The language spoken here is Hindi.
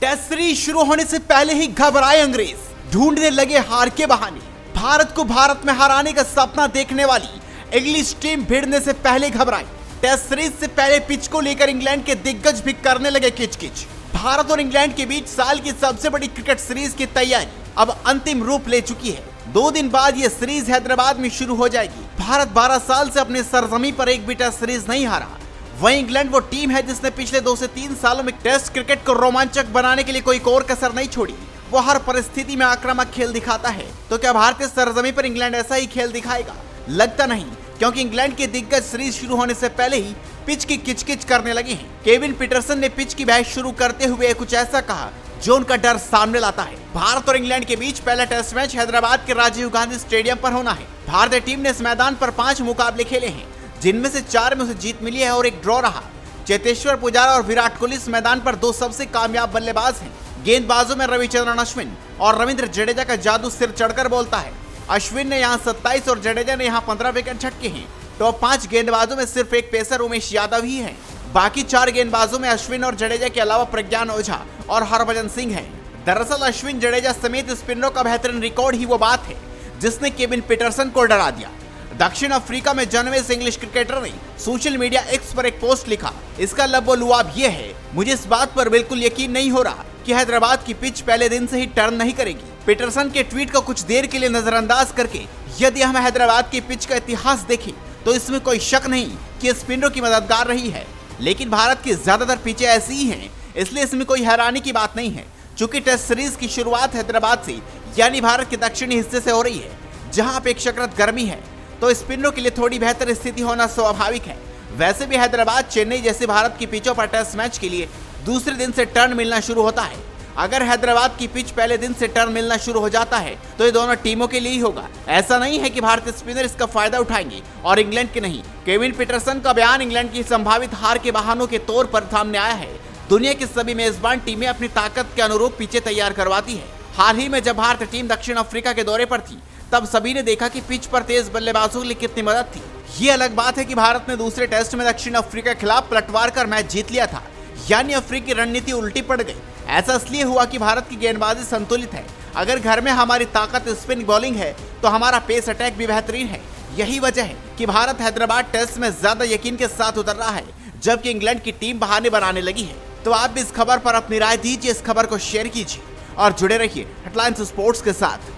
टेस्ट सीरीज शुरू होने से पहले ही घबराए अंग्रेज, ढूंढने लगे हार के बहाने। भारत को भारत में हराने का सपना देखने वाली इंग्लिश टीम भिड़ने से पहले घबराई। टेस्ट सीरीज से पहले पिच को लेकर इंग्लैंड के दिग्गज भी करने लगे किचकिच। भारत और इंग्लैंड के बीच साल की सबसे बड़ी क्रिकेट सीरीज की तैयारी अब अंतिम रूप ले चुकी है। 2 दिन बाद ये सीरीज हैदराबाद में शुरू हो जाएगी। भारत 12 साल से अपने सरजमी पर एक भी टेस्ट सीरीज नहीं हारा। वहीं इंग्लैंड वो टीम है जिसने पिछले 2 से 3 सालों में टेस्ट क्रिकेट को रोमांचक बनाने के लिए कोई और कसर नहीं छोड़ी। वो हर परिस्थिति में आक्रामक खेल दिखाता है। तो क्या भारतीय सरजमी पर इंग्लैंड ऐसा ही खेल दिखाएगा? लगता नहीं, क्योंकि इंग्लैंड के दिग्गज सीरीज शुरू होने से पहले ही पिच की किचकिच करने लगे हैं। केविन पीटरसन ने पिच की बहस शुरू करते हुए कुछ ऐसा कहा जो उनका डर सामने लाता है। भारत और इंग्लैंड के बीच पहला टेस्ट मैच हैदराबाद के राजीव गांधी स्टेडियम पर होना है। भारतीय टीम ने इस मैदान पर 5 मुकाबले खेले हैं, जिनमें से 4 में उसे जीत मिली है और 1 ड्रॉ रहा। चेतेश्वर पुजारा और विराट कोहली इस मैदान पर 2 सबसे कामयाब बल्लेबाज हैं। गेंदबाजों में रविचंद्रन अश्विन और रविंद्र जडेजा का जादू सिर चढ़कर बोलता है। अश्विन ने यहाँ 27 और जडेजा ने यहाँ 15 विकेट झटके हैं। टॉप 5 गेंदबाजों में सिर्फ एक पेसर उमेश यादव ही है। बाकी 4 गेंदबाजों में अश्विन और जडेजा के अलावा प्रज्ञान ओझा और हरभजन सिंह है। दरअसल अश्विन जडेजा समेत स्पिनरों का बेहतरीन रिकॉर्ड ही वो बात है जिसने केविन पीटरसन को डरा दिया। दक्षिण अफ्रीका में जन्मे इस इंग्लिश क्रिकेटर ने सोशल मीडिया एक्स पर एक पोस्ट लिखा। इसका लबोलुआब ये है, मुझे इस बात पर बिल्कुल यकीन नहीं हो रहा कि हैदराबाद की पिच पहले दिन से ही टर्न नहीं करेगी। पीटरसन के ट्वीट को कुछ देर के लिए नजरअंदाज करके यदि हम हैदराबाद की पिच का इतिहास देखें तो इसमें कोई शक नहीं कि स्पिनरों की मददगार रही है। लेकिन भारत की ज्यादातर पिचें ऐसी ही हैं, इसलिए इसमें कोई हैरानी की बात नहीं है। चूंकि टेस्ट सीरीज की शुरुआत हैदराबाद से यानी भारत के दक्षिणी हिस्से से हो रही है, जहां अपेक्षाकृत गर्मी है, तो स्पिनरों के लिए थोड़ी बेहतर स्थिति होना स्वाभाविक है। वैसे भी हैदराबाद, चेन्नई जैसे भारत की पिचों पर टेस्ट मैच के लिए दूसरे दिन से टर्न मिलना शुरू होता है। अगर हैदराबाद की पिच पहले दिन से टर्न मिलना शुरू हो जाता है तो ये दोनों टीमों के लिए ही होगा। ऐसा नहीं है कि भारतीय स्पिनर इसका फायदा उठाएंगे और इंग्लैंड के नहीं। केविन पीटरसन का बयान इंग्लैंड की संभावित हार के बहानों के तौर पर सामने आया है। दुनिया की सभी मेजबान टीमें अपनी ताकत के अनुरूप पिचें तैयार करवाती है। हाल ही में जब भारतीय टीम दक्षिण अफ्रीका के दौरे पर थी, तब सभी ने देखा कि पिच पर तेज बल्लेबाजों के लिए कितनी मदद थी। ये अलग बात है कि भारत ने दूसरे टेस्ट में दक्षिण अफ्रीका के खिलाफ पलटवार कर मैच जीत लिया था, यानी अफ्रीकी रणनीति उल्टी पड़ गई। ऐसा इसलिए हुआ कि भारत की गेंदबाजी संतुलित है। अगर घर में हमारी ताकत स्पिन बॉलिंग है तो हमारा पेस अटैक भी बेहतरीन है। यही वजह है कि भारत हैदराबाद टेस्ट में ज्यादा यकीन के साथ उतर रहा है, जबकि इंग्लैंड की टीम बहाने बनाने लगी है। तो आप भी इस खबर पर अपनी राय दीजिए, इस खबर को शेयर कीजिए और जुड़े रहिए हेडलाइंस स्पोर्ट्स के साथ।